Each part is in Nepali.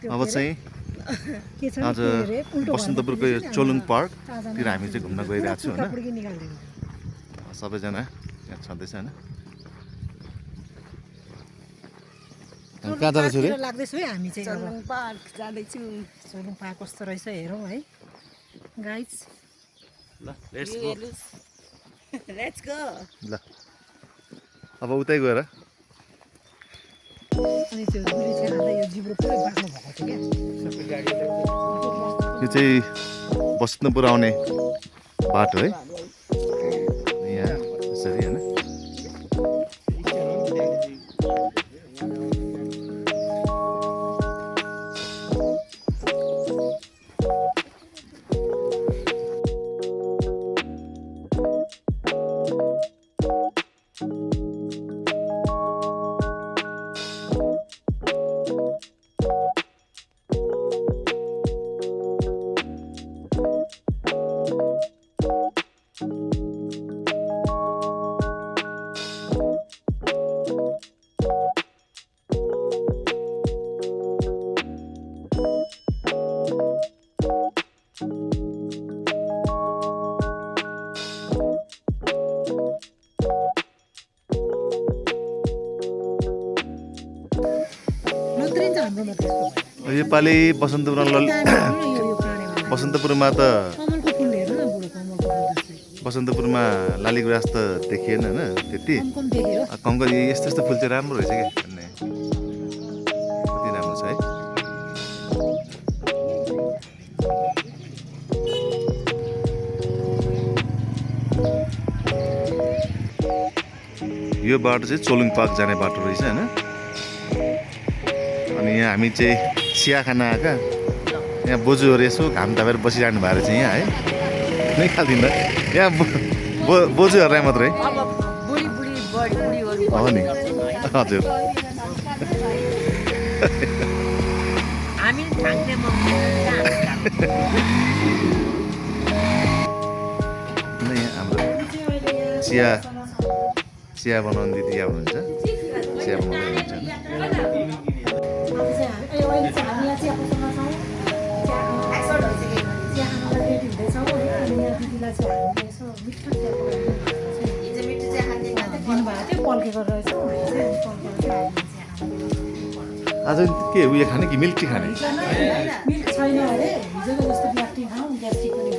अब चाहिँ आज बसन्तपुरको यो चोलुङ पार्कतिर हामी चाहिँ घुम्न गइरहेको छु होइन सबैजना यहाँ छँदैछ होइन कहाँ जाँदैछु रे लाग्दैछु है हामी चाहिँ चोलुङ पार्क जाँदैछु चोलुङ पार्क कस्तो रहेछ हेरौँ है गाइस ल लेट्स गो लेट्स गो ल अब उतै गएर अनि त्यो गुली चाहिँ हाल्दा यो जिब्रो पुरै बाक्लो भएको थियो क्या यो चाहिँ बसन्तपुर आउने बाटो है यहाँ यसरी होइन योपालि बसन्तपुरमा त बसन्तपुरमा लालीगुराँस त देखिएन होइन त्यति कङ्कर यस्तो यस्तो फुल चाहिँ राम्रो रहेछ क्या भन्ने कति राम्रो छ है यो बाटो चाहिँ चोलुङ पार्क जाने बाटो रहेछ होइन अनि यहाँ हामी चाहिँ चिया खान आएका यहाँ बोजूहरू यसो घाम तापेर बसिरहनु भएको रहेछ यहाँ है नै खाँदिन यहाँ बोजूहरूलाई मात्रै हो नि हजुर यहाँ हाम्रो चिया बनाउने दिदी यहाँ हुनुहुन्छ चिया बनाउँदै हुनुहुन्छ आज के उयो खाने कि मिल्क टी खाने मिल्क छैन अरे हिजोको जस्तो ब्ल्याक टी खाउँ ग्यास्ट्रिक पनि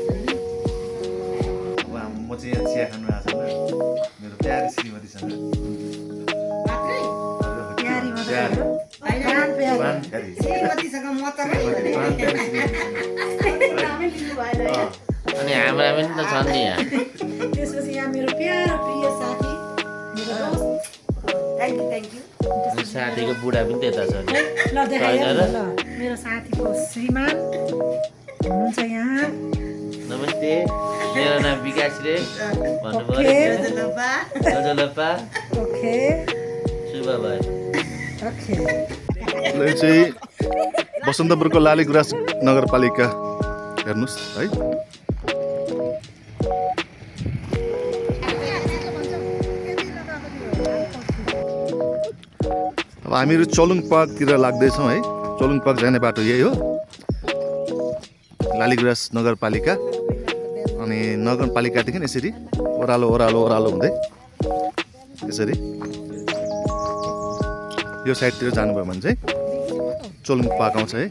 म चाहिँ यहाँ चिया खानु आएको छु मेरो प्यारी श्रीमतीसँग अनि हाम्रा पनि त छन् नि यहाँ त्यसपछि यहाँ मेरो प्यारो प्रिय साथी मेरो दोस्त थ्याङ्क यू साथीको बुढा पनि त्यता छ नि ल देखाइहाल ल मेरो साथीको श्रीमान हुनुहुन्छ यहाँ नमस्ते मेरो नाम विकास रे भन्नुभयो गजलप्पा ओके शुभ भयो ओके यो चाहिँ बसन्तपुरको लालीगुराँस नगरपालिका हेर्नुहोस् है अब हामीहरू चोलुङ पार्कतिर लाग्दैछौँ है चोलुङ पार्क जाने बाटो यही हो लालीगुराँस नगरपालिका अनि नगरपालिकादेखि यसरी ओह्रालो ओह्रालो ओह्रालो हुँदै यसरी यो साइडतिर जानुभयो भने चाहिँ चोलुङ पार्क आउँछ है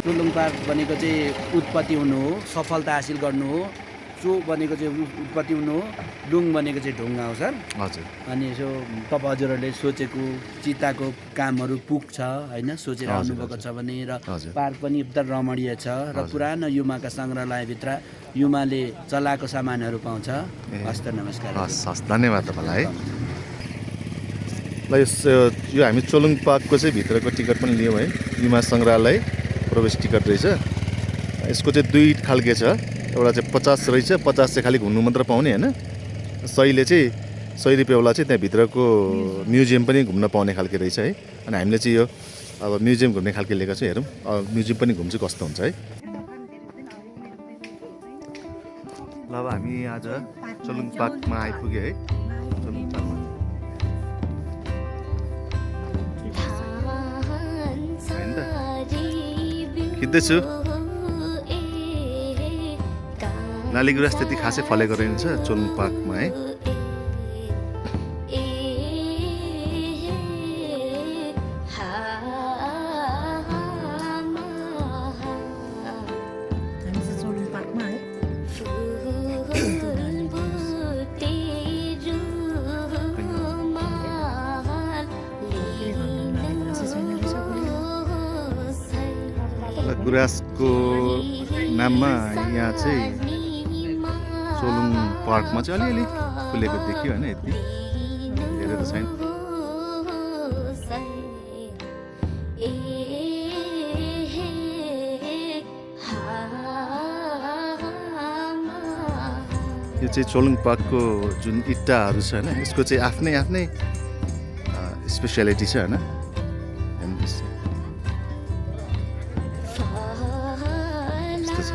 चोलुङ पार्क भनेको चाहिँ उत्पत्ति हुनु हो सफलता हासिल गर्नु हो चो भनेको चाहिँ उत्पत्ति हुनु हो लुङ भनेको चाहिँ ढुङ्गा हो सर हजुर अनि यसो तपाईँ हजुरहरूले सोचेको चिताको कामहरू पुग्छ होइन सोचेर आउनुभएको छ भने र पार्क पनि एकदम रमणीय छ र पुरानो युमाका सङ्ग्रहालयभित्र युमाले चलाएको सामानहरू पाउँछ हस्त नमस्कार हस् हस् धन्यवाद तपाईँलाई है ल यो हामी चोलुङ पार्कको चाहिँ भित्रको टिकट पनि लियौँ है युमा सङ्ग्रहालय प्रवेश टिकट रहेछ यसको चाहिँ दुई खालके छ एउटा चाहिँ 50 रहेछ 50 चाहिँ खालि घुम्नु मात्र पाउने होइन 100ले चाहिँ 100 रुपियाँवाला चाहिँ त्यहाँभित्रको म्युजियम पनि घुम्न पाउने खालके रहेछ है अनि हामीले चाहिँ यो अब म्युजियम घुम्ने खालके लिएको छ हेरौँ म्युजियम पनि घुम्छु कस्तो हुन्छ है ल अब हामी आज चोलुङ पार्कमा आइपुग्यो है चोलुङ पार्कमा खिच्दैछु लाली गुराँस त्यति खासै फलेको रहेछ चोलुङ पार्कमा है हामी चाहिँ चोलुङ पार्कमा है गुराँसको नाममा यहाँ चाहिँ चोलुङ पार्कमा चाहिँ अलिअलि फुलेको देखियो होइन यति धेरै त छैन यो चाहिँ चोलुङ पार्कको जुन इट्टाहरू छ होइन यसको चाहिँ आफ्नै आफ्नै स्पेसियालिटी छ होइन हेर्नुहोस्। यस्तो छ।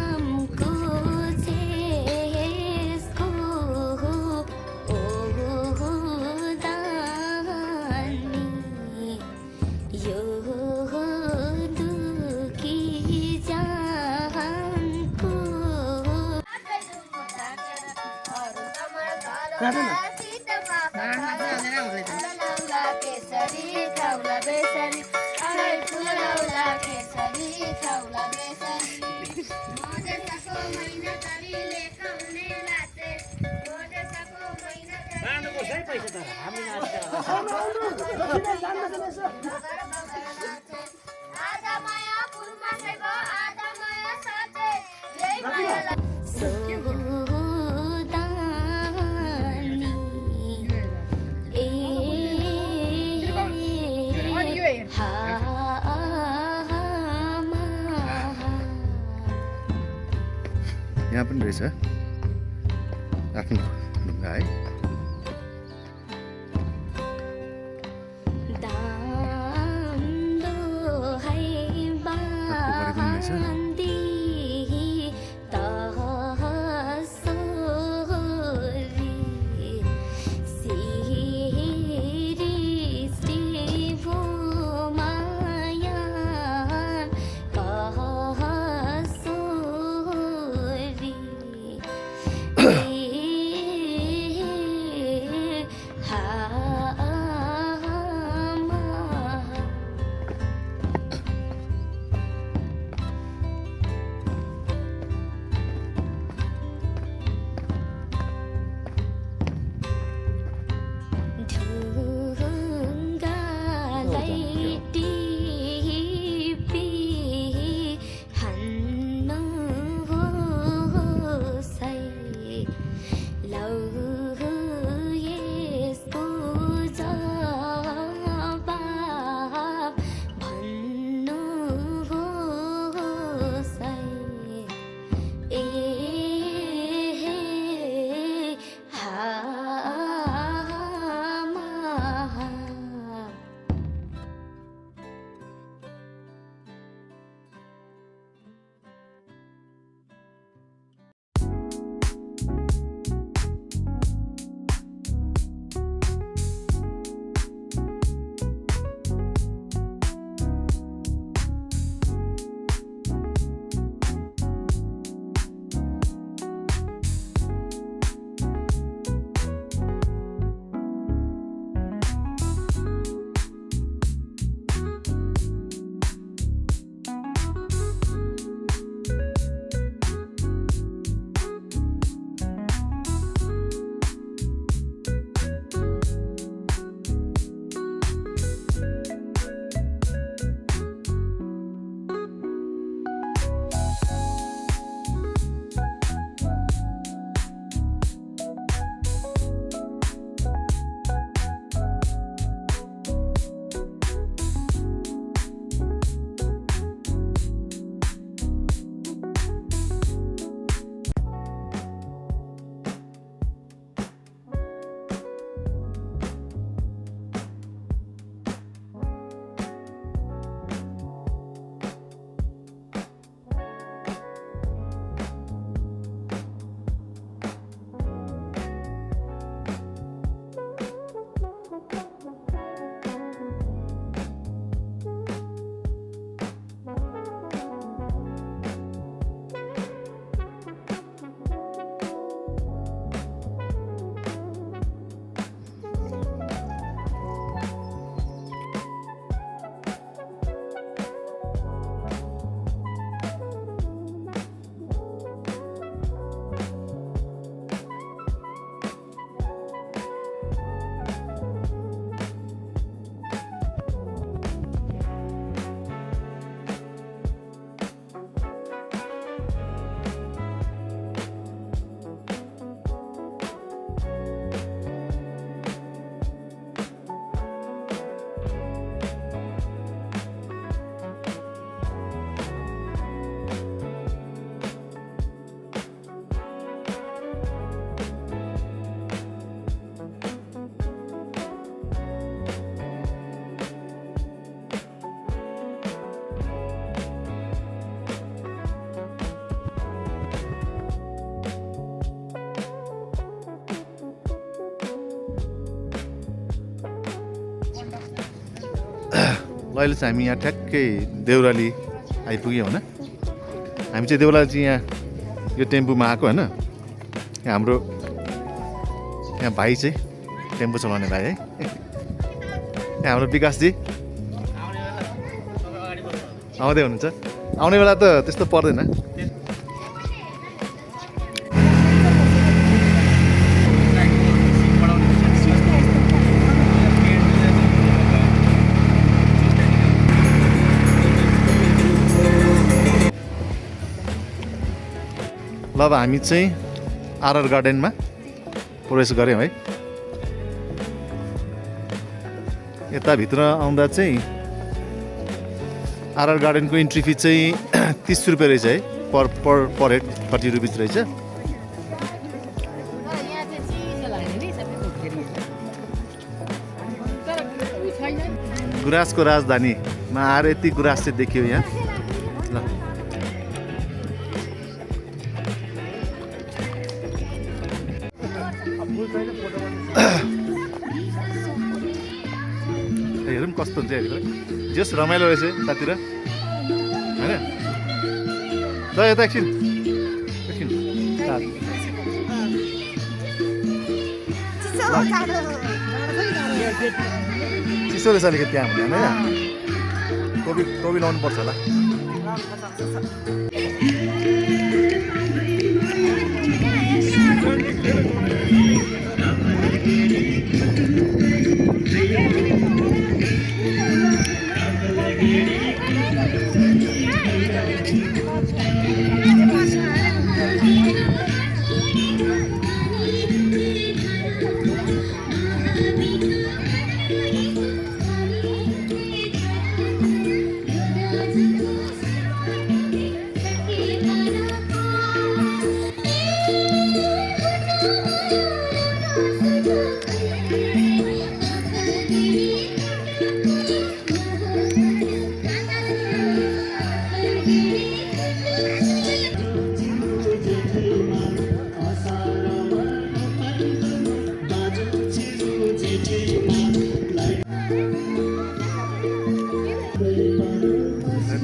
यहाँ पनि रहेछ आफ्नो ढुङ्गा है अहिले चाहिँ हामी यहाँ ठ्याक्कै देउराली आइपुग्यौँ होइन हामी चाहिँ देउराली चाहिँ यहाँ यो टेम्पोमा आएको होइन यहाँ हाम्रो यहाँ भाइ चाहिँ टेम्पो चलाउने भाइ है यहाँ हाम्रो विकासजी आउँदै हुनुहुन्छ आउने बेला त त्यस्तो पर्दैन ल अब हामी चाहिँ आरआर गार्डनमा प्रवेश गऱ्यौँ है यता भित्र आउँदा चाहिँ आरआर गार्डनको इन्ट्री फी चाहिँ 30 रुपियाँ रहेछ है पर हेड 30 रुपिस रहेछ गुराँसको राजधानीमा आएर यति गुराँस चाहिँ देखियो यहाँ ल हेरौँ कस्तो हुन्छ यहाँभित्र जस रमाइलो रहेछ यतातिर होइन ल यता एकछिन चिसो रहेछ अलिकति त्यहाँ हुँदैन होइन टोपी लाउनु पर्छ होला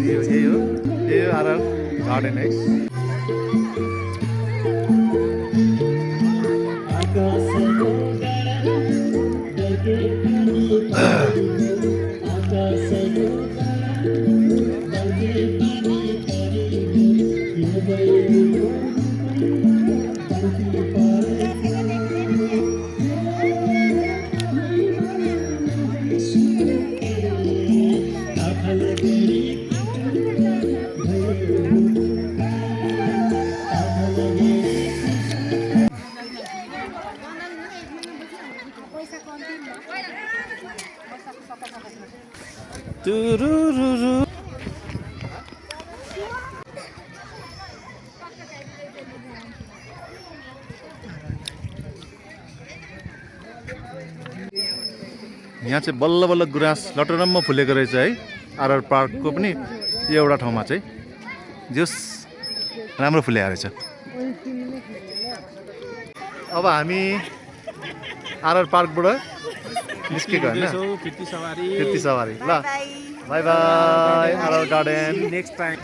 यही हो आरआर गार्डन है यहाँ चाहिँ बल्ल बल्ल गुराँस लटरम्म फुलेको रहेछ है आरआर पार्कको पनि यो एउटा ठाउँमा चाहिँ जस राम्रो फुलेको रहेछ अब हामी आरआर पार्कबाट निस्केको होइन फिर्ती सवारी ल by by RR garden next time